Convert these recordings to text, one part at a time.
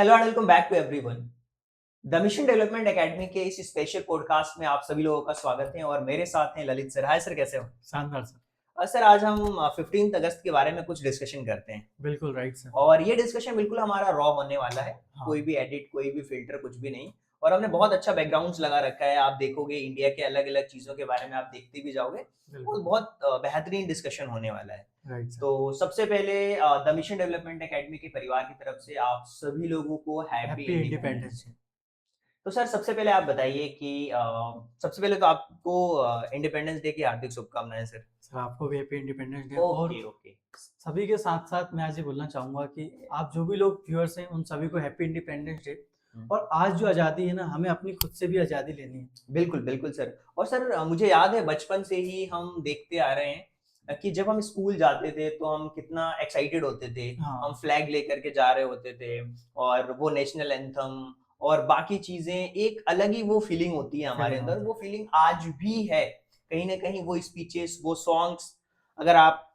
Hello and welcome back to everyone. The mission development academy के इस special podcast में आप सभी लोगों का स्वागत है और मेरे साथ हैं ललित सर। हाय सर, कैसे हो? शानदार सर। सर, आज हम 15 अगस्त के बारे में कुछ डिस्कशन करते हैं बिल्कुल राइट सर। और ये डिस्कशन बिल्कुल हमारा रॉ होने वाला है। हाँ। कोई भी एडिट, कोई भी फिल्टर, कुछ भी नहीं। और हमने बहुत अच्छा बैकग्राउंड्स लगा रखा है। आप देखोगे इंडिया के अलग-अलग चीज़ों के बारे में आप देखते भी जाओगे। वो बिल्कुल बहुत बेहतरीन डिस्कशन होने वाला है। Right sir. तो सबसे पहले द मिशन डेवलपमेंट एकेडमी के परिवार की तरफ से आप सभी लोगों को happy happy independence independence day. Day. तो सर, सबसे पहले आप बताइए कि सबसे पहले तो आपको इंडिपेंडेंस डे की हार्दिक शुभकामनाएं सर। सर आपको भी हैप्पी इंडिपेंडेंस डे। और ओके ओके। सभी के साथ साथ मैं आज ये बोलना चाहूंगा कि आप जो भी लोग व्यूअर्स हैं उन सभी को हैप्पी इंडिपेंडेंस डे। और आज जो आज़ादी है ना, हमें अपनी खुद से भी आज़ादी लेनी है। बिल्कुल बिल्कुल सर। और सर, मुझे याद है बचपन से ही हम देखते आ रहे हैं कि जब हम स्कूल जाते थे तो हम कितना एक्साइटेड होते थे। हम हाँ फ्लैग लेकर के जा रहे होते थे और वो नेशनल एंथम और बाकी चीजें, एक अलग ही वो फीलिंग होती है हमारे फीलिंग अंदर। होती वो फीलिंग आज भी है कहीं ना कहीं। वो स्पीचेस, वो सॉन्ग्स, अगर आप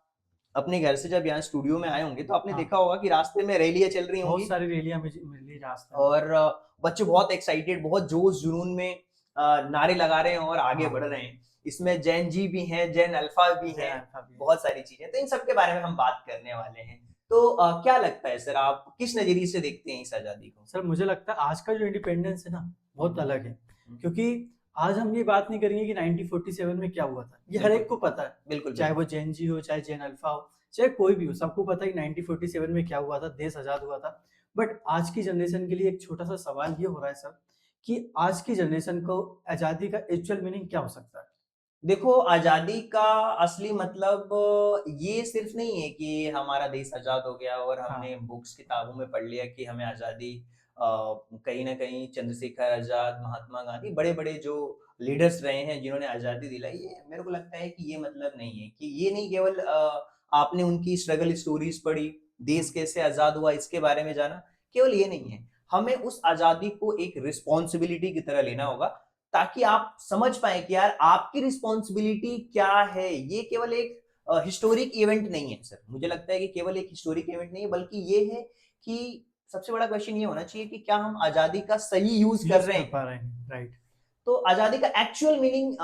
अपने घर से जब यहाँ स्टूडियो में आए होंगे तो आपने है। देखा हाँ, होगा कि रास्ते में रैलियां चल रही बहुत होंगी सारी रैलियां मिली रास्ते में। और बच्चे बहुत एक्साइटेड, बहुत जोश जुनून में नारे लगा रहे हैं और आगे बढ़ हाँ, रहे हैं। इसमें जैन जी भी हैं, जैन अल्फा भी जय हैं, अल्फा भी है। बहुत सारी चीजें। तो इन सब के बारे में हम बात करने वाले हैं। तो क्या लगता है सर, आप किस नजरिए से देखते हैं इस आजादी को? सर मुझे लगता है आज का जो इंडिपेंडेंस है ना, बहुत अलग है। हम्म, क्योंकि आज हम ये बात नहीं करेंगे कि 1947 में क्या हुआ था, ये हर बिल्कुल एक को पता है। बिल्कुल चाहे बिल्कुल। वो जेन जी हो, चाहे जेन अल्फा हो, चाहे कोई भी हो, सबको पता है कि 1947 में क्या हुआ था, देश आजाद हुआ था। बट आज की जनरेशन के लिए एक छोटा सा सवाल ये हो रहा है सर, कि आज की जनरेशन को आजादी का एक्चुअल मीनिंग क्या हो सकता है। देखो, आजादी का असली मतलब ये सिर्फ नहीं है कि हमारा देश आजाद हो गया और हमने हाँ बुक्स किताबों में पढ़ लिया कि हमें आजादी। कहीं ना कहीं चंद्रशेखर आजाद, महात्मा गांधी, बड़े बड़े जो लीडर्स रहे हैं जिन्होंने आजादी दिलाई है। मेरे को लगता है कि ये मतलब नहीं है कि ये नहीं केवल आपने उनकी स्ट्रगल स्टोरीज पढ़ी, देश कैसे आजाद हुआ इसके बारे में जाना। केवल ये नहीं है, हमें उस आजादी को एक रिस्पॉन्सिबिलिटी की तरह लेना होगा ताकि आप समझ पाए कि यार आपकी रिस्पॉन्सिबिलिटी क्या है। ये केवल एक हिस्टोरिक इवेंट नहीं है सर। मुझे लगता है कि केवल एक हिस्टोरिक इवेंट नहीं है, बल्कि ये है कि सबसे बड़ा क्वेश्चन ये होना चाहिए कि क्या हम आजादी का सही यूज कर यूज रहे कर हैं। पा रहे हैं, राइट। तो आजादी का एक्चुअल मीनिंग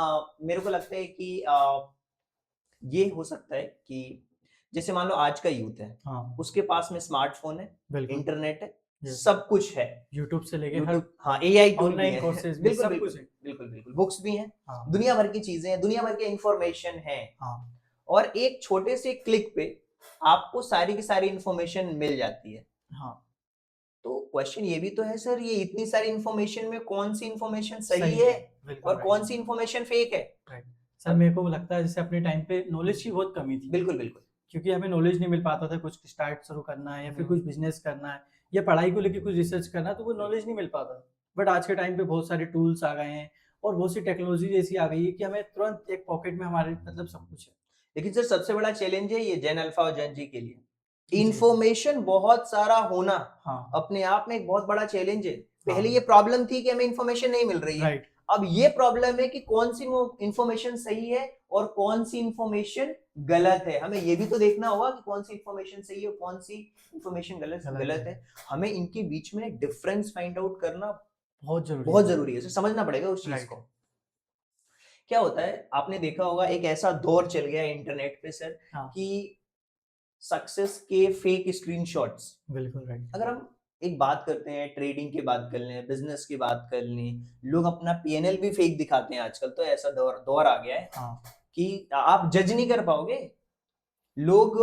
मेरे को लगता है कि ये हो सकता है कि जैसे मान लो आज का यूथ है, हाँ उसके पास में स्मार्टफोन है, बिल्कुल। इंटरनेट है, यस। सब कुछ है। यूट्यूब से लेके हर यूट्यूब, हाँ, एआई टूल भी ऑनलाइन है। कोर्सेज भी बिल्कुल सब बिल्कुल कुछ है। बिल्कुल बिल्कुल, बुक्स भी हैं, हाँ दुनिया भर की चीजें हैं, दुनिया भर के इंफॉर्मेशन है। हाँ और एक छोटे से क्लिक पे आपको सारी की सारी इंफॉर्मेशन मिल जाती है। हाँ। तो क्वेश्चन ये भी तो है सर, ये इतनी सारी इंफॉर्मेशन में कौन सी इंफॉर्मेशन सही सही है है। बिल्कुल और राइट। कौन सी इंफॉर्मेशन फेक है? राइट। सर मेरे को लगता है जैसे अपने टाइम पे नॉलेज की बहुत कमी थी। बिल्कुल बिल्कुल। क्योंकि हमें नॉलेज नहीं मिल पाता था, कुछ स्टार्ट शुरू करना है या फिर कुछ बिजनेस करना है या पढ़ाई को लेके कुछ रिसर्च करना है, तो वो नॉलेज नहीं मिल पाता। बट आज के टाइम पे बहुत सारे टूल्स आ गए हैं और बहुत सी टेक्नोलॉजी ऐसी आ गई है कि हमें तुरंत एक पॉकेट में हमारे मतलब सब कुछ है। लेकिन सर, सबसे बड़ा चैलेंज है ये जेन अल्फा और जेन जी के लिए, जी। इंफॉर्मेशन बहुत सारा होना हाँ अपने आप में एक बहुत बड़ा चैलेंज है। पहले ये हाँ प्रॉब्लम थी कि हमें इंफॉर्मेशन नहीं मिल रही है। राइट। अब ये प्रॉब्लम है कि कौन सी इंफॉर्मेशन सही है और कौन सी इंफॉर्मेशन गलत है। हमें ये भी तो देखना होगा कि कौन सी इंफॉर्मेशन सही है और कौन सी इंफॉर्मेशन गलत गलत गलत है। है। हमें इनके बीच में डिफरेंस फाइंड आउट करना बहुत जरूरी बहुत है। जरूरी है। समझना पड़ेगा उस चीज राइट। को। क्या होता है, आपने देखा होगा एक ऐसा दौर चल गया है इंटरनेट पे सर हाँ कि सक्सेस के फेक स्क्रीनशॉट्स। बिल्कुल राइट। अगर हम एक बात करते हैं, ट्रेडिंग की बात कर लें, बिजनेस की बात कर लें, लोग अपना पीएनएल भी फेक दिखाते हैं आजकल। तो ऐसा दौर दौर आ गया है हाँ कि आप जज नहीं कर पाओगे। लोग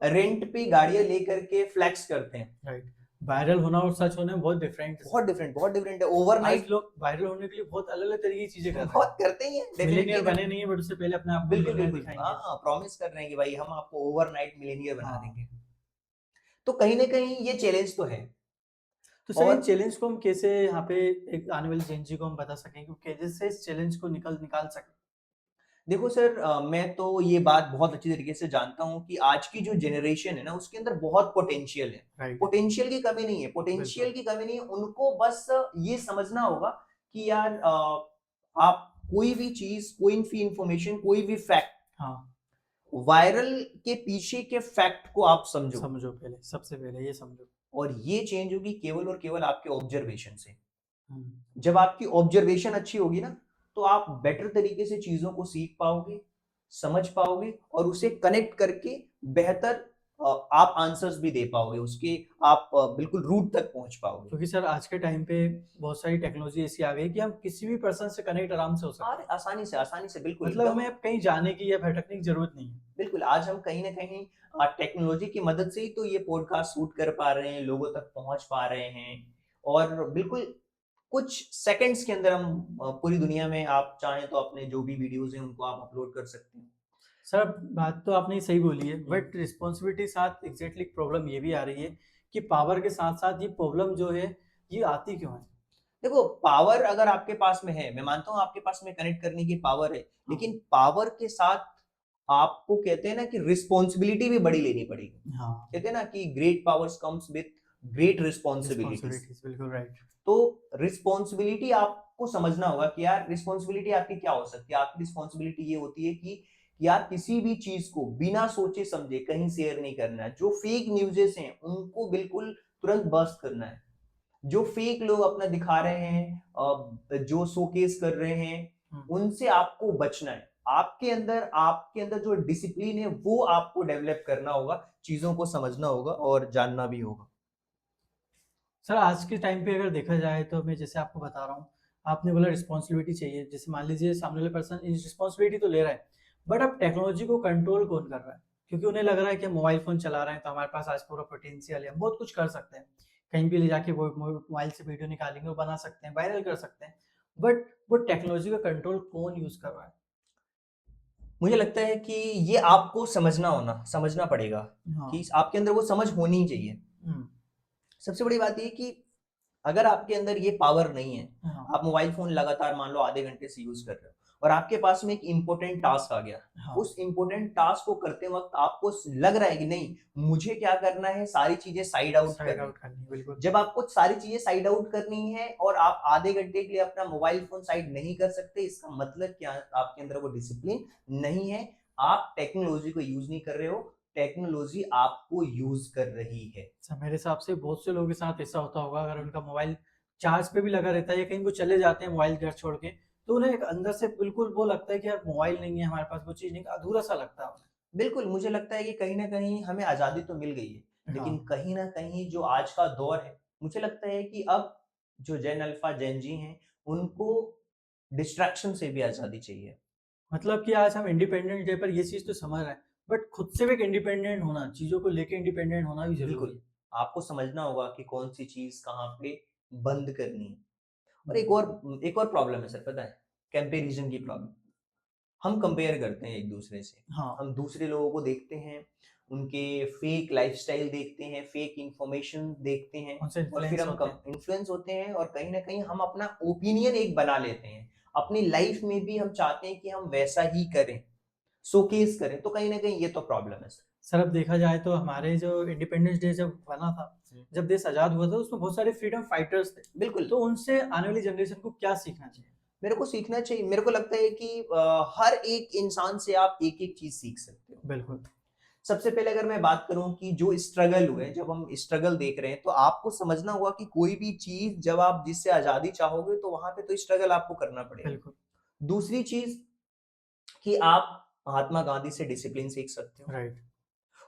रेंट पे गाड़ियां लेकर के फ्लैक्स करते हैं। राइट। वायरल होना और सच होने में बहुत डिफरेंट है सर। बहुत डिफरेंट है आज ओवरनाइट। लोग वायरल होने के लिए बहुत अलग अलग तरीके की चीजें कर रहे बहुत हैं। करते ही हैं, डेफिनेटली मिलेनियर करते बने नहीं है बट उससे पहले अपने आप हैं। को बिल्कुल मिलियनर बिल्कुल, दिखाएंगे। हाँ, प्रॉमिस कर रहे हैं कि भाई हम आपको ओवरनाइट मिलेनियर बना हाँ। देंगे। तो कहीं ना कहीं ये चैलेंज तो है। तो सर इन और चैलेंज को हम कैसे यहाँ पे एक आने वाली जेन जी को हम बता सकें कि कैसे से इस चैलेंज को निकल निकाल सकें। देखो सर, मैं तो ये बात बहुत अच्छी तरीके से जानता हूँ कि आज की जो जनरेशन है ना, उसके अंदर बहुत पोटेंशियल है। राइट। पोटेंशियल की कमी नहीं है, बिल्कुल। पोटेंशियल की कमी नहीं है। उनको बस ये समझना होगा कि यार आप कोई भी चीज, कोई भी इंफॉर्मेशन, कोई भी फैक्ट, हाँ वायरल के पीछे के फैक्ट को आप समझो। समझो, पहले सबसे पहले ये समझो। और ये चेंज होगी केवल और केवल आपके ऑब्जर्वेशन से। हम्म। जब आपकी ऑब्जर्वेशन अच्छी होगी ना, तो आप बेटर तरीके से चीज़ों को सीख पाओगे, समझ पाओगे और उसे कनेक्ट करके बेहतर आप आंसर्स भी दे पाओगे, उसके आप बिल्कुल रूट तक पहुँच पाओगे। क्योंकि सर आज के टाइम पे बहुत सारी टेक्नोलॉजी ऐसी आ गई कि हम किसी भी पर्सन से कनेक्ट आराम से हो सकते और हैं। आसानी से बिल्कुल मतलब एकदम हमें अब कहीं जाने की या भटकने की जरूरत नहीं है। बिल्कुल, आज हम कहीं न कहीं टेक्नोलॉजी की मदद से ही तो ये पॉडकास्ट शूट कर पा रहे हैं, लोगों तक पहुँच पा रहे हैं और बिल्कुल कुछ सेकंड्स के अंदर हम पूरी दुनिया में आप चाहें तो अपने जो भी वीडियोज़ हैं, उनको आप अपलोड कर सकते हैं। सर बात तो आपने सही बोली है, हुँ। बट रिस्पॉन्सिबिलिटी साथ एग्जैक्टली प्रॉब्लम ये भी आ रही है कि पावर के साथ साथ ये प्रॉब्लम जो है ये आती क्यों है? देखो, पावर अगर आपके पास में है, मैं मानता हूँ आपके पास में कनेक्ट करने की पावर है, हाँ। लेकिन पावर के साथ आपको कहते हैं ना कि रिस्पॉन्सिबिलिटी भी बड़ी लेनी पड़ेगी। हाँ। कहते हैं ना कि great powers comes with great responsibilities. Responsibilities बिल्कुल राइट। तो रिस्पॉन्सिबिलिटी आपको समझना होगा कि यार रिस्पॉन्सिबिलिटी आपकी क्या हो सकती है। आपकी रिस्पॉन्सिबिलिटी ये होती है कि यार किसी भी चीज को बिना सोचे समझे कहीं शेयर नहीं करना है। जो फेक न्यूज़ेस हैं उनको बिल्कुल तुरंत बस्ट करना है। जो फेक लोग अपना दिखा रहे हैं, जो शोकेस कर रहे हैं, हम्म। उनसे आपको बचना है। आपके अंदर जो डिसिप्लिन है वो आपको डेवलप करना होगा, चीजों को समझना होगा और जानना भी होगा। सर आज के टाइम पे अगर देखा जाए तो मैं जैसे आपको बता रहा हूँ, आपने बोला रिस्पॉन्सिबिलिटी चाहिए, जैसे मान लीजिए सामने वाले पर्सन रिस्पॉन्सिबिलिटी तो ले रहा है, बट अब टेक्नोलॉजी को कंट्रोल कौन कर रहा है? क्योंकि उन्हें लग रहा है कि हम मोबाइल फोन चला रहे हैं तो हमारे पास आज पूरा पोटेंशियल है, हम बहुत कुछ कर सकते हैं, कहीं भी ले जाके वो मोबाइल से वीडियो निकालेंगे, वो बना सकते हैं, वायरल कर सकते हैं, बट वो टेक्नोलॉजी का कंट्रोल कौन यूज कर रहा है? मुझे लगता है कि ये आपको समझना पड़ेगा हाँ। कि आपके अंदर वो समझ होनी चाहिए। हम्म। सबसे बड़ी बात ये है कि अगर आपके अंदर ये पावर नहीं है, हाँ। आप मोबाइल फ़ोन लगातार मान लो आधे घंटे से यूज़ कर रहे हो और आपके पास में एक इम्पोर्टेंट टास्क आ गया। हाँ। उस इम्पोर्टेंट टास्क को करते वक़्त आपको स लग रहा है कि नहीं, मुझे क्या करना है, सारी चीज़ें साइड आउट साइड करनी। आउट करनी बिल्कुल। जब आपको सारी चीज़ें साइड आउट करनी है और आप आधे घंटे के लिए अपना मोबाइल फ़ोन साइड नहीं कर सकते, इसका मतलब क्या आपके अंदर वो डिसिप्लिन नहीं है। आप टेक्नोलॉज़ी को यूज़ नहीं कर रहे हो, टेक्नोलॉज़ी आपको यूज़ कर रही है। अच्छा, मेरे हिसाब से बहुत से लोगों के साथ ऐसा होता होगा, अगर उनका मोबाइल चार्ज पे भी लगा रहता है या कहीं वो चले जाते हैं मोबाइल घर छोड़ के, तो उन्हें एक अंदर से बिल्कुल वो लगता है कि यार मोबाइल नहीं है हमारे पास, वो चीज़ नहीं, अधूरा सा लगता है उन्हें। बिल्कुल, मुझे लगता है कि कहीं न कहीं हमें आज़ादी तो मिल गई है, लेकिन हाँ। कहीं न कहीं जो आज का दौर है, मुझे लगता है कि अब जो जेन अल्फ़ा, जेन ज़ी हैं, उनको डिस्ट्रैक्शन से भी आज़ादी चाहिए। मतलब कि आज हम इंडिपेंडेंस डे पर ये चीज़ तो समझ रहे हैं, बट खुद से भी एक इंडिपेंडेंट होना, चीज़ों को लेके इंडिपेंडेंट होना भी ज़रूरी बिल्कुल, है। आपको समझना होगा कि कौन-सी चीज़ कहाँ पे बंद करनी है। और हुँ। एक और प्रॉब्लम है सर, पता है? कंपैरिज़न की प्रॉब्लम। हम कंपेयर करते हैं एक-दूसरे से। हाँ। हम दूसरे लोगों को देखते हैं, उनके फेक लाइफ़स्टाइल देखते हैं, फेक इन्फॉर्मेशन देखते हैं उनसे और फिर इन्फ्लुएंस हम होते कम हैं। इन्फ्लुएंस होते हैं और कहीं न कहीं हम अपना ओपिनियन एक बना लेते हैं। अपनी लाइफ़ में भी हम चाहते हैं कि हम वैसा ही करें, शोकेस करें, तो कहीं न कहीं ये तो प्रॉब्लम है सर। सर अब देखा जाए तो हमारे जो इंडिपेंडेंस डे जब बना था, हुँ। जब देश आज़ाद हुआ था, उसमें बहुत सारे फ्रीडम फाइटर्स थे। बिल्कुल, तो उनसे आने वाली जनरेशन को क्या सीखना चाहिए? मेरे को सीखना चाहिए, मेरे को लगता है कि हर एक इंसान से आप एक-एक चीज़ सीख सकते हो। बिल्कुल। सबसे पहले अगर मैं बात करूँ कि जो स्ट्रगल हुए, जब हम स्ट्रगल देख रहे हैं, तो आपको समझना होगा कि कोई भी चीज़ जब आप जिससे आज़ादी चाहोगे, तो वहाँ पे तो स्ट्रगल आपको करना पड़ेगा। बिल्कुल। दूसरी चीज़ कि आप महात्मा गांधी से डिसिप्लिन सीख सकते हो राइट।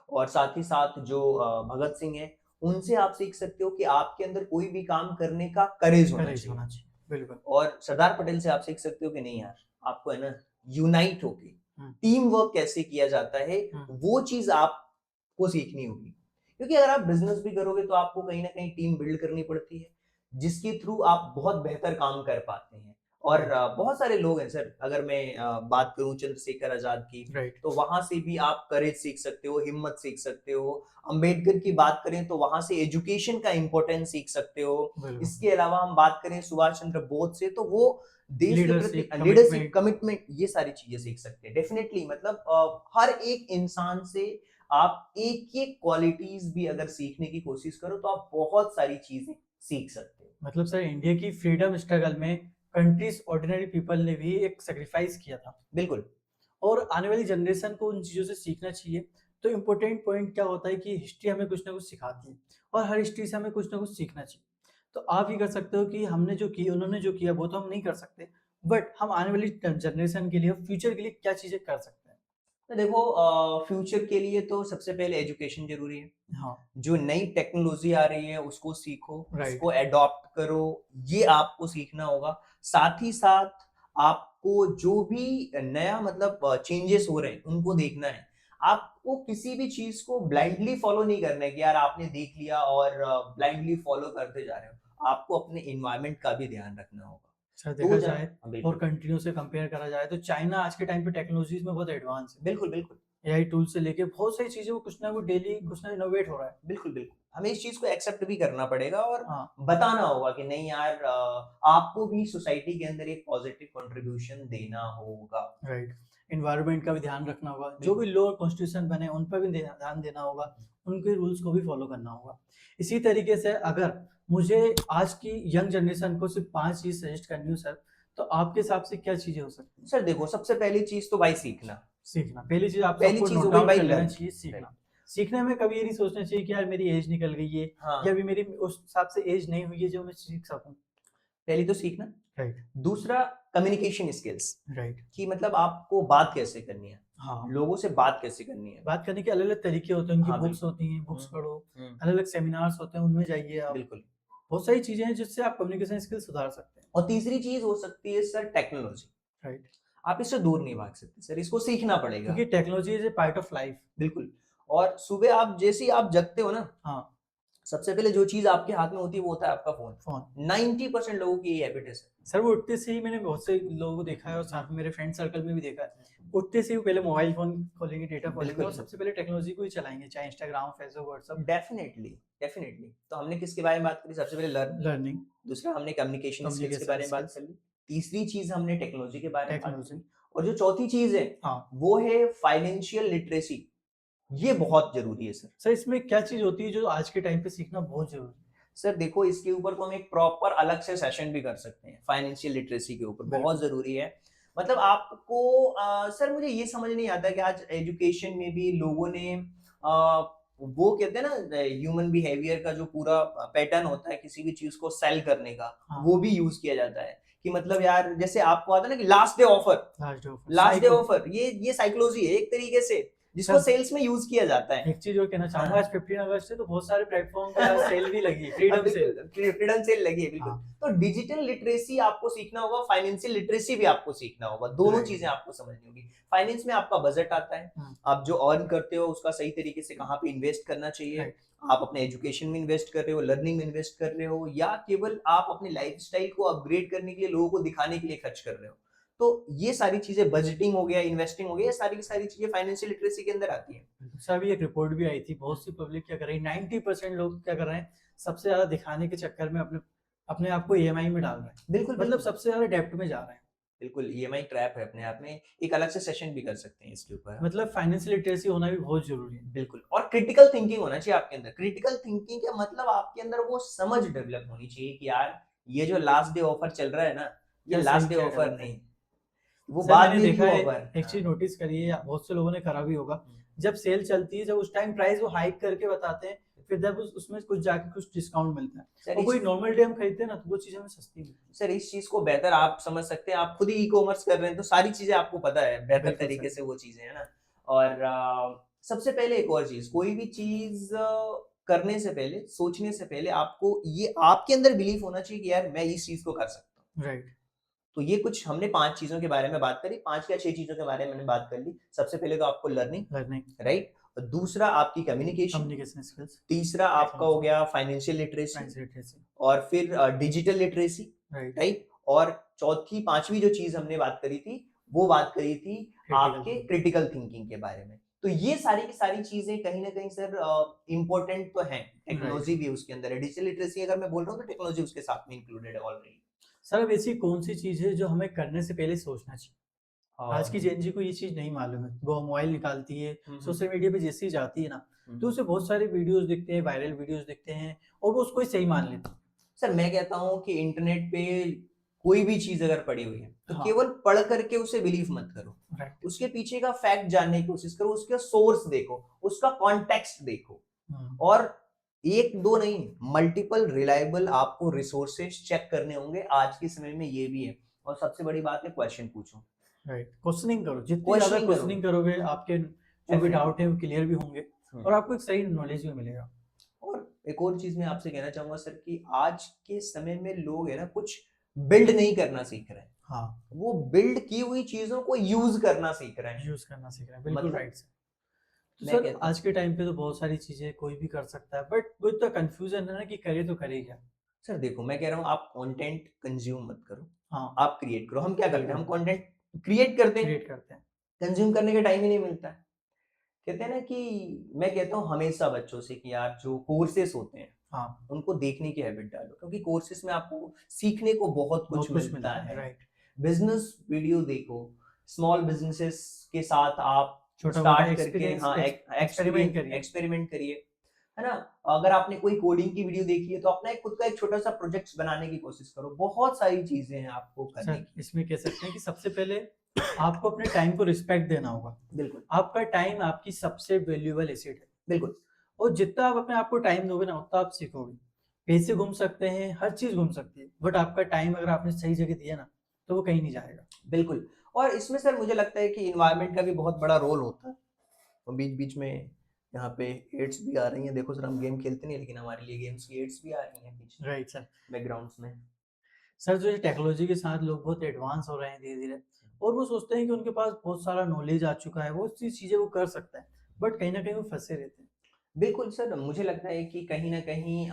और साथ ही साथ जो भगत सिंह हैं, उनसे आप सीख सकते हो कि आपके अंदर कोई भी काम करने का करेज होना करेज चाहिए। होना चाहिए। बिल्कुल। और सरदार पटेल से आप सीख सकते हो कि नहीं यार, आपको है ना यूनाइट होके हुँ। टीम वर्क कैसे किया जाता है, हुँ। वो चीज़ आपको सीखनी होगी। क्योंकि अगर आप बिज़नेस भी करोगे तो आपको कहीं न कहीं टीम बिल्ड करनी पड़ती है, जिसके थ्रू आप बहुत बेहतर काम कर पाते हैं। और राइट। बहुत सारे लोग हैं सर, अगर मैं बात करूँ चंद्रशेखर आज़ाद की, राइट। तो वहाँ से भी आप करेज सीख सकते हो, हिम्मत सीख सकते हो। अंबेडकर की बात करें तो वहाँ से एजुकेशन का इम्पोर्टेंस सीख सकते हो। बिल्कुल। इसके अलावा हम बात करें सुभाष चंद्र बोस से, तो वो देश के प्रति लीडरशिप, लीडरशिप, कमिटमेंट। कमिटमेंट, ये सारी चीज़ें सीख सकते हैं। डेफ़िनिटली मतलब हर एक इंसान से आप एक-एक क्वालिटीज़ भी अगर सीखने की कोशिश करो, तो आप बहुत सारी चीज़ें सीख सकते हो। मतलब सर इंडिया की फ्रीडम स्ट्रगल में कंट्रीज़ ऑर्डिनरी पीपल ने भी एक सैक्रिफाइस किया था। बिल्कुल, और आने वाली जनरेशन को उन चीज़ों से सीखना चाहिए। तो इम्पोर्टेंट पॉइंट क्या होता है कि हिस्ट्री हमें कुछ ना कुछ सिखाती है और हर हिस्ट्री से हमें कुछ ना कुछ सीखना चाहिए। तो आप ये कर सकते हो कि हमने जो किया, उन्होंने जो किया वो तो हम नहीं कर सकते, बट हम आने वाली जनरेशन के लिए, फ्यूचर के लिए क्या चीज़ें कर सकते हैं। तो देखो फ्यूचर के लिए तो सबसे पहले एजुकेशन ज़रूरी है। हाँ, जो नई टेक्नोलॉज़ी आ रही है उसको सीखो, राइट, उसको एडॉप्ट करो, ये आपको सीखना होगा। साथ ही साथ आपको जो भी नया मतलब चेंजेस हो रहे हैं, उनको देखना है। आपको किसी भी चीज़ को ब्लाइंडली फॉलो नहीं करना है कि यार आपने देख लिया और ब्लाइंडली फॉलो करते जा रहे हो। आपको अपने एनवायरनमेंट का भी ध्यान रखना होगा। सर देखा 2 जाए हाँ, और बिल्कुल। कंट्रियों से कंपेयर करा जाए तो चाइना आज के टाइम पे टेक्नोलॉजीज़ में बहुत एडवांस है। बिल्कुल, बिल्कुल। एआई टूल से लेके बहुत सारी चीज़ें वो कुछ ना कुछ डेली कुछ ना इनोवेट हो रहा है। बिल्कुल, बिल्कुल। हमें इस चीज़ को एक्सेप्ट भी करना पड़ेगा और हाँ, बताना होगा कि नहीं यार आपको भी सोसाइटी के अंदर एक पॉजिटिव कंट्रीब्यूशन देना होगा। राइट। एनवायरनमेंट का भी ध्यान रखना होगा। जो बिल्कुल। भी लॉ और कॉन्स्टिट्यूशन बने उन पर भी ध्यान देना होगा। उनके रूल्स को भी फॉलो करना होगा। इसी तरीके से अगर मुझे आज की यंग जनरेशन को सिर्फ़ 5 चीज़ सजेस्ट करनी हो सर, तो आपके हिसाब से क्या चीज़ें हो सकती हैं? सर देखो सबसे पहली चीज़ तो भाई सीखना। सीखना, पहली चीज़ आप पहली सबको चीज़ नोट हो गई डाउन भाई कर लेना लर्न। चाहिए राइट। सीखना। सीखने में कभी ये नहीं सोचना चाहिए कि यार मेरी एज निकल गई है या हाँ, अभी मेरी उस हिसाब से एज नहीं हुई है जो मैं सीख सकूँ। पहली तो सीखना। राइट, दूसरा कम्युनिकेशन स्किल्स राइट। कि मतलब आपको बात कैसे करनी है, हाँ। लोगों से बात कैसे करनी है। बात करने के अलग-अलग तरीके होते हैं, उनकी हाँ, बुक्स बिल्कुल। होती हैं, बुक्स हुँ, पढ़ो, हुँ, अलग-अलग सेमिनार्स होते हैं, उनमें जाइए आप। बिल्कुल। बहुत सारी चीज़ें हैं जिससे आप कम्युनिकेशन स्किल सुधार सकते हैं। और तीसरी चीज़ हो सकती है सर टेक्नोलॉजी। राइट, आप इससे दूर नहीं भाग सकते सर, इसको सीखना पड़ेगा। क्योंकि technology is a part of life. बिल्कुल। और सुबह आप जैसे ही आप जगते हो ना, हाँ, सबसे पहले जो चीज़ आपके हाथ में होती है वो होता है आपका फ़ोन। फ़ोन। 90% लोगों की यही हैबिट है सर। सर वो उठते से ही मैंने बहुत से लोगों को देखा है और साथ में मेरे फ्रेंड सर्कल में भी देखा है। उठते से ही वो पहले मोबाइल फ़ोन खोलेंगे, डेटा खोलेंगे बिल्कुल और सर। सबसे पहले टेक्नोलॉजी को ही चलाएँगे, चाहे Instagram, Facebook, WhatsApp, definitely, definitely. तो हमने किसके बारे में बात करी? सबसे पहले लर्न, लर्निंग, दूसरा हमने कम्युनिकेशन स्किल्स के कम्युनिकेशन बारे में बात स्किल्स, कर ली, तीसरी चीज़ हमने टेक्नोलॉजी के बारे में बात टेक्नोलॉजी। करी और जो चौथी चीज़ है, हाँ, वो है फाइनेंशियल लिटरेसी। ये बहुत ज़रूरी है सर। सर इसमें क्या चीज़ होती है जो आज के टाइम पे सीखना बहुत ज़रूरी है? सर देखो इसके ऊपर तो हम एक प्रॉपर अलग से सेशन भी कर सकते हैं फाइनेंशियल लिटरेसी के ऊपर बहुत बिल्कुल। ज़रूरी है। मतलब आपको सर मुझे ये समझ नहीं आता कि आज एजुकेशन में भी लोगों ने वो कहते हैं ना ह्यूमन बिहेवियर का जो पूरा पैटर्न होता है किसी भी चीज़ को सेल करने का, हाँ, वो भी यूज़ किया जाता है कि मतलब यार जैसे आपको आता है ना कि last day offer, last day of last day psycho. Offer ये साइकोलॉजी है एक तरीके से जिसको सर सेल्स में यूज़ किया जाता है। एक चीज़ और कहना चाहूँगा, हाँ। आज 15 अगस्त है तो बहुत सारे प्लेटफ़ॉर्म पे आज सेल भी लगी है, हाँ, फ्रीडम सेल। बिल्कुल, फ्रीडम सेल लगी है, बिल्कुल। हाँ, तो डिजिटल लिटरेसी आपको सीखना होगा, फाइनेंशियल लिटरेसी भी आपको सीखना होगा, दोनों राइट। चीज़ें आपको समझनी होगी। फाइनेंस में आपका बजट आता है, हुँ, आप जो अर्न करते हो उसका सही तरीके से कहाँ पे इन्वेस्ट करना चाहिए, राइट। आप अपने एजुकेशन में इन्वेस्ट कर रहे हो, लर्निंग में इन्वेस्ट कर रहे हो या केवल आप अपने लाइफ़स्टाइल को अपग्रेड करने के लिए, लोगों को दिखाने के लिए खर्च कर रहे हो। तो ये सारी चीज़ें बजटिंग हो गया, इन्वेस्टिंग हो गया, ये सारी की सारी चीज़ें फाइनेंशियल लिटरेसी के अंदर आती हैं। सर अभी एक रिपोर्ट भी आई थी, बहुत सी पब्लिक क्या कर रही है, 90% लोग क्या कर रहे हैं, सबसे ज़्यादा दिखाने के चक्कर में अपने अपने आप को ईएमआई में डाल रहे हैं। बिल्कुल, मतलब बिल्कुल। सबसे ज़्यादा डेब्ट में जा रहे हैं। बिल्कुल, ईएमआई ट्रैप है अपने आप में, एक अलग से सेशन भी कर सकते हैं इसके ऊपर हम। मतलब फाइनेंशियल लिटरेसी होना भी बहुत ज़रूरी है। बिल्कुल और क्रिटिकल थिंकिंग होना चाहिए आपके अंदर। क्रिटिकल थिंकिंग का मतलब आपके अंदर वो समझ डेवलप होनी चाहिए कि यार ये जो लास्ट डे ऑफर चल रहा है ना, ये क्या सही लास्ट डे क्या ऑफर गलत है? नहीं, वो सर बाद मैंने में भी देखा वो है, ऑफर एक हाँ। चीज़ नोटिस करी है, बहुत से लोगों ने करा भी होगा, हुँ, जब सेल चलती है, जब उस टाइम प्राइस वो हाइक करके बताते हैं, फिर जब उसमें कुछ जाके कुछ डिस्काउंट मिलता है सर और इस कोई नॉर्मल डे हम खरीदते हैं ना, तो वो चीज़ हमें सस्ती मिलती है। सर इस चीज़ को बेहतर आप समझ सकते हैं, आप खुद ही ई-कॉमर्स कर रहे हैं तो सारी चीज़ें आपको पता है बेहतर बिल्कुल तरीके सर। से वो चीज़ें है ना? और सबसे पहले एक और चीज़, कोई भी चीज़ करने से पहले, सोचने से पहले आपको ये आपके अंदर बिलीफ होना चाहिए कि यार मैं इस चीज़ को कर सकता हूँ। राइट, तो ये कुछ हमने 5 चीज़ों के बारे में बात करी, 5 या 6 चीज़ों के बारे में मैंने बात कर ली। सबसे पहले तो आपको लर्निंग, लर्निंग, राइट? दूसरा आपकी कम्युनिकेशन, कम्युनिकेशन स्किल्स, तीसरा आपका हो टेक्नोलॉजी, गया फाइनेंशियल लिटरेसी फाइनेंशियल लिटरेसी, और फिर डिजिटल लिटरेसी, राइट, राइट? और चौथी, 5वीं जो चीज़ हमने बात करी थी, वो बात करी थी क्रिटिकल आपके थिंकिंग। क्रिटिकल थिंकिंग के बारे में। तो ये सारी की सारी चीज़ें कहीं न कहीं सर इम्पोर्टेंट तो हैं, राइट। टेक्नोलॉजी भी उसके अंदर है। डिजिटल लिटरेसी अगर मैं बोल रहा हूँ तो टेक्नोलॉजी उसके साथ में इंक्लूडेड है ऑलरेडी। सर अब ऐसी कौन-सी चीज़ है जो हमें करने से पहले सोचना चाहिए? आज की हुँ, जेन ज़ी को ये चीज़ नहीं मालूम है। वो मोबाइल निकालती है, हुँ, हुँ, सोशल मीडिया पे जैसे ही जाती है ना, हुँ। तो उसे बहुत सारे वीडियोज़ दिखते हैं, वायरल वीडियोज़ दिखते हैं और वो उसको ही सही मान लेती है। सर मैं कहता हूँ कि इंटरनेट पे कोई भी चीज अगर पड़ी हुई है तो हाँ। केवल पढ़ करके उसे बिलीव मत करो, राइट। उसके पीछे का फैक्ट जानने की कोशिश करो, उसका सोर्स देखो, उसका कॉन्टेक्स्ट देखो। और एक दो नहीं, मल्टीपल रिलायबल आपको रिसोर्सेज चेक करने होंगे, आज के समय में ये भी है। और सबसे बड़ी बात है, क्वेश्चन पूछो, राइट, क्वेश्चनिंग करो, जितनी ज्यादा क्वेश्चनिंग करो। क्वेश्चनिंग करोगे आपके जो भी डेफिनेटली। डाउट है वो क्लियर भी होंगे और आपको एक सही नॉलेज भी मिलेगा। और एक और चीज मैं आपसे कहना चाहूंगा सर कि आज के समय में लोग है ना कुछ बिल्ड नहीं करना सीख रहे हैं, हाँ, वो बिल्ड की हुई चीजों को यूज करना सीख रहे हैं। यूज करना सीख रहे हैं, बिल्कुल मतलब राइट सर। तो मैं सर कहता आज हूँ के टाइम पे तो बहुत सारी चीजें कोई भी कर सकता है, बट वो तो कंफ्यूजन है ना कि करे तो करे क्या। सर देखो, मैं कह रहा हूँ आप कंटेंट कंज्यूम मत करो, हाँ, आप क्रिएट करो। हम क्या करते हैं, हम बिल्कुल कंटेंट क्रिएट करते हैं, क्रिएट करते हैं। कंज्यूम करने का टाइम ही नहीं मिलता है। कहते हैं ना कि मैं कहता हूँ हमेशा बच्चों से कि यार जो कोर्सेस होते हैं हाँ, उनको देखने की हैबिट डालो, क्योंकि कोर्सेस में आपको सीखने को बहुत कुछ बहुत कुछ मिलता मिलता है, है। राइट। बिजनेस वीडियो देखो, स्मॉल बिजनेसेस के साथ आप छोटा मोटा स्टार्ट करके एक्सपीरियंस हाँ एक्सपेरिमेंट एक्सपीरियंस करिए। एक्सपेरिमेंट करिए, है ना। अगर आपने कोई कोडिंग की वीडियो देखी है तो अपना एक खुद का एक छोटा सा प्रोजेक्ट बनाने की कोशिश करो, बहुत सारी चीजें हैं आपको करने सर की। इसमें कह सकते हैं कि सबसे पहले आपको अपने टाइम को रिस्पेक्ट देना होगा। बिल्कुल आपका टाइम आपकी सबसे वैल्यूएबल एसेट है बिल्कुल। और जितना आप अपने आप को टाइम दोगे ना उतना आप सीखोगे। पैसे घूम सकते हैं, हर चीज घूम सकती है, बट आपका टाइम अगर आपने सही जगह दिया ना तो वो कहीं नहीं जाएगा। बिल्कुल। और इसमें सर मुझे लगता है कि इन्वायरमेंट का भी बहुत बड़ा रोल होता है। और बीच बीच में यहाँ पे एड्स भी आ रही हैं, देखो सर हम गेम खेलते नहीं लेकिन हमारे लिए गेम्स की एड्स भी आ रही हैं पीछे राइट सर। बैकग्राउंड्स में। सर जो टेक्नोलॉजी के साथ लोग बहुत एडवांस हो रहे हैं धीरे धीरे और वो सोचते हैं कि उनके पास बहुत सारा नॉलेज आ चुका है, वो सी चीजें वो कर सकते हैं, बट कहीं ना कहीं वो फंसे रहते हैं। बिल्कुल सर, मुझे लगता है कि कहीं ना कहीं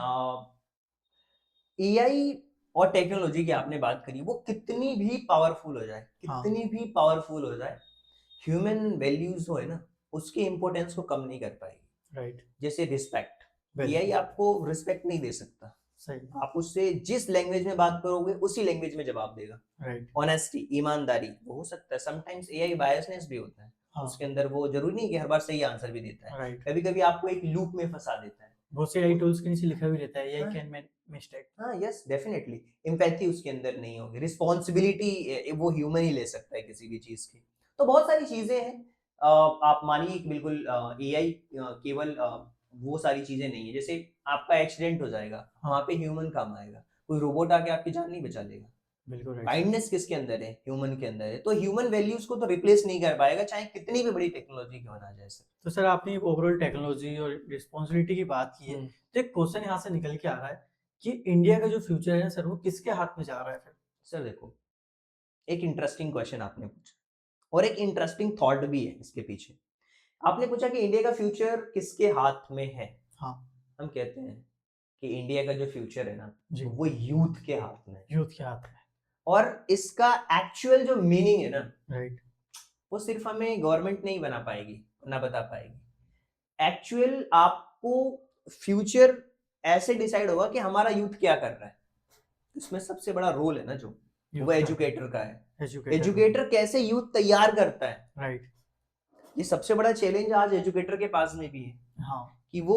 एआई और टेक्नोलॉजी की आपने बात करी, वो कितनी भी पावरफुल हो जाए, हाँ, कितनी भी पावरफुल हो जाए, ह्यूमन वैल्यूज हो है ना, उसके इंपॉर्टेंस को कम नहीं कर पाएगी। राइट, जैसे रिस्पेक्ट, एआई बिल्कुल आपको रिस्पेक्ट नहीं दे सकता। सही। आप उससे जिस लैंग्वेज में बात करोगे उसी लैंग्वेज में जवाब देगा। राइट। ऑनेस्टी, ईमानदारी, वो हो सकता है समटाइम्स एआई बायसनेस भी होता है, हाँ। उसके अंदर वो जरूरी नहीं कि हर बार सही आंसर भी देता है, राइट। कभी कभी आपको एक लूप में फंसा देता है। बहुत से एआई टूल्स के नीचे लिखा भी रहता है एआई हाँ कैन मेक मिस्टेक। हाँ, यस डेफिनेटली। एम्पैथी उसके अंदर नहीं होगी, रिस्पॉन्सिबिलिटी वो ह्यूमन ही ले सकता है किसी भी चीज की। तो बहुत सारी चीजें हैं। आप मानिए कि बिल्कुल एआई केवल वो सारी चीजें नहीं है, जैसे आपका एक्सीडेंट हो जाएगा हाँ, वहां पे ह्यूमन काम आएगा, कोई रोबोट आके आपकी जान नहीं बचा लेगा। बिल्कुल राइट सर। काइंडनेस किसके अंदर है, ह्यूमन के अंदर है, तो ह्यूमन वैल्यूज को तो रिप्लेस नहीं कर पाएगा चाहे कितनी भी बड़ी टेक्नोलॉजी क्यों ना आ जाए सर। तो सर आपने ओवरऑल टेक्नोलॉजी और रिस्पॉन्सिबिलिटी की बात की है, हम्म। तो एक क्वेश्चन यहाँ से निकल के आ रहा है कि इंडिया का जो फ्यूचर है ना सर वो किसके हाथ में जा रहा है फिर। सर देखो, एक इंटरेस्टिंग क्वेश्चन आपने पूछा और एक इंटरेस्टिंग थॉट भी है इसके पीछे। आपने पूछा कि इंडिया का फ्यूचर किसके हाथ में है। हाँ। हम कहते हैं कि इंडिया का जो फ्यूचर है ना, जी। वो यूथ के हाथ में है। यूथ के हाथ में। और इसका एक्चुअल जो मीनिंग है ना, राइट। वो सिर्फ हमें गवर्नमेंट नहीं बना पाएगी, ना बता पाएगी। एक्चुअल आपको फ्यूचर ऐसे डिसाइड होगा कि हमारा यूथ क्या कर रहा है। इसमें सबसे बड़ा रोल है ना जो, वो यूथ का एजुकेटर का है। एजुकेटर। एजुकेटर कैसे यूथ तैयार करता है, राइट। ये सबसे बड़ा चैलेंज आज एजुकेटर के पास में भी है हाँ, कि वो,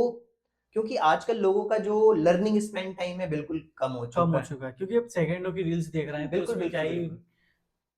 क्योंकि आजकल लोगों का जो लर्निंग स्पेंड टाइम है बिल्कुल कम हो कम चुका हो है। चुका है क्योंकि अब सेकंडों की रील्स देख रहे हैं तो बिल्कुल उसमें क्या बिल्कुल ही बिल्कुल।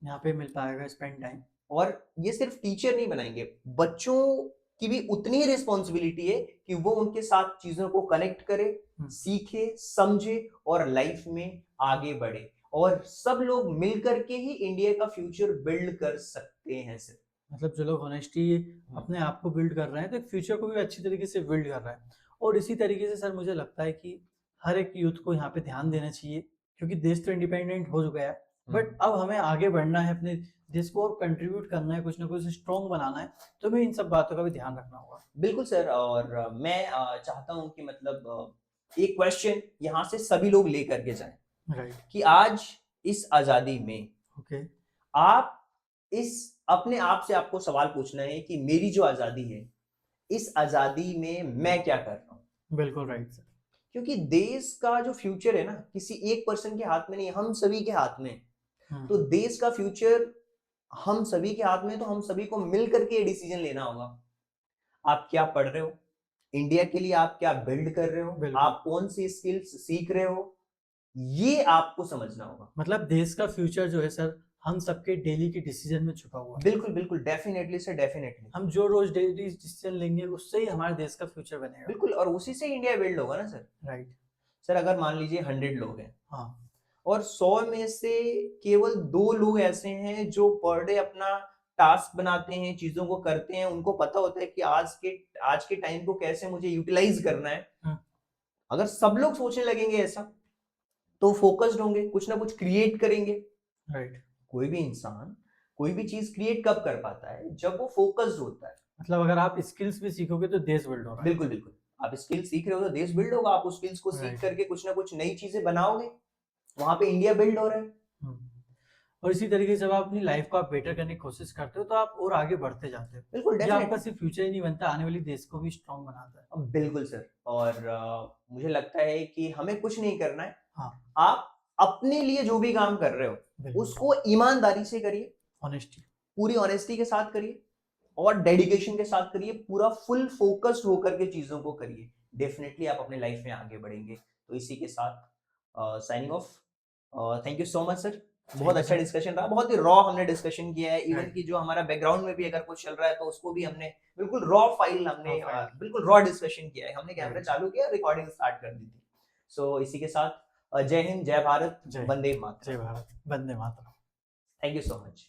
यहाँ पे मिल पाएगा स्पेंड टाइम। और ये सिर्फ टीचर नहीं बनाएंगे, बच्चों की भी उतनी ही रिस्पॉन्सिबिलिटी है कि वो उनके साथ चीजों को कनेक्ट करे, सीखे, समझे और लाइफ में आगे बढ़े। और सब लोग मिलकर के ही इंडिया का फ्यूचर बिल्ड कर सकते हैं सर। मतलब जो लोग ऑनेस्टी अपने आप को बिल्ड कर रहे हैं तो फ्यूचर को भी अच्छी तरीके से बिल्ड कर रहा है। और इसी तरीके से सर मुझे लगता है कि हर एक यूथ को यहाँ पे ध्यान देना चाहिए क्योंकि देश तो इंडिपेंडेंट हो चुका है, बट अब हमें आगे बढ़ना है, अपने देश को और कंट्रीब्यूट करना है, कुछ ना कुछ स्ट्रॉन्ग बनाना है, तो हमें इन सब बातों का भी ध्यान रखना होगा। बिल्कुल सर। और मैं चाहता हूं कि मतलब एक क्वेश्चन यहाँ से सभी लोग लेकर के जाएं राइट। कि आज इस आजादी में ओके। आप इस अपने आप से आपको सवाल पूछना है कि मेरी जो आजादी है, इस आजादी में मैं क्या कर रहा हूं। बिल्कुल राइट सर। क्योंकि देश का जो फ्यूचर है ना, किसी एक पर्सन के हाथ में नहीं, हम सभी के हाथ में है। तो देश का फ्यूचर हम सभी के हाथ में है, तो हम सभी को मिल करके ये डिसीजन लेना होगा। आप क्या पढ़ रहे हो, इंडिया के लिए आप क्या बिल्ड कर रहे हो, बिल्कुल। आप कौन सी स्किल्स सीख रहे हो, ये आपको समझना होगा। मतलब देश का फ्यूचर जो है सर, हम सबके डेली के डिसीजन में छुपा हुआ है। बिल्कुल, बिल्कुल, डेफ़िनेटली सर, डेफ़िनेटली। हम जो रोज डेली डिसीजन लेंगे उससे ही हमारे देश का फ्यूचर बनेगा। बिल्कुल, और उसी से इंडिया बिल्ड होगा ना सर। राइट। सर अगर मान लीजिए 100 लोग हैं हाँ। और 100 में से केवल 2 लोग ऐसे हैं जो पर डे अपना टास्क बनाते हैं, चीज़ों को करते हैं, उनको पता होता है कि आज के टाइम को कैसे मुझे यूटिलाइज़ करना है। हम्म। अगर सब लोग सोचने लगेंगे ऐसा, तो फोकस्ड होंगे, कुछ ना कुछ क्रिएट करेंगे। राइट। कोई भी इंसान, कोई भी चीज़ क्रिएट कब कर पाता है? जब वो फोकस्ड होता है। मतलब अगर आप स्किल्स भी सीखोगे तो देश बिल्ड हो रहा है। बिल्कुल, बिल्कुल। आप स्किल सीख रहे हो तो देश बिल्ड होगा, आप उस स्किल्स को सीख राइट। करके कुछ ना कुछ नई चीज़ें बनाओगे, वहाँ पे इंडिया बिल्ड हो रहा है। हम्म। और इसी तरीके से जब आप अपनी लाइफ को आप बेटर करने की कोशिश करते हो तो आप और आगे बढ़ते जाते हो। बिल्कुल, ये आपका डेफ़िनेटली। सिर्फ फ्यूचर ही नहीं बनता, आने वाली देश को भी स्ट्रांग बनाता है। बिल्कुल सर, और मुझे लगता है कि हमें कुछ नहीं करना है। हाँ। आप अपने लिए जो भी काम कर रहे हो, बिल्कुल। उसको ईमानदारी से करिए, ऑनेस्टी। पूरी ऑनेस्टी के साथ करिए और डेडिकेशन के साथ करिए, पूरा फुल फोकस्ड होकर के चीज़ों को करिए। डेफ़िनेटली आप अपनी लाइफ में आगे बढ़ेंगे। तो इसी के साथ signing off. Thank you so much sir. बहुत थैंक यू अच्छा सर। डिस्कशन रहा, बहुत ही रॉ हमने डिस्कशन किया है। Even right. कि जो हमारा बैकग्राउंड में भी अगर कुछ चल रहा है तो उसको भी हमने बिल्कुल रॉ फाइल हमने प्रोफाइल। बिल्कुल रॉ डिस्कशन किया है। हमने कैमरा राइट। चालू किया, रिकॉर्डिंग स्टार्ट कर दी थी। सो इसी के साथ जय हिंद, जय भारत, जय हिंद। वंदे मातरम। जय भारत। वंदे मातरम। Thank you so much.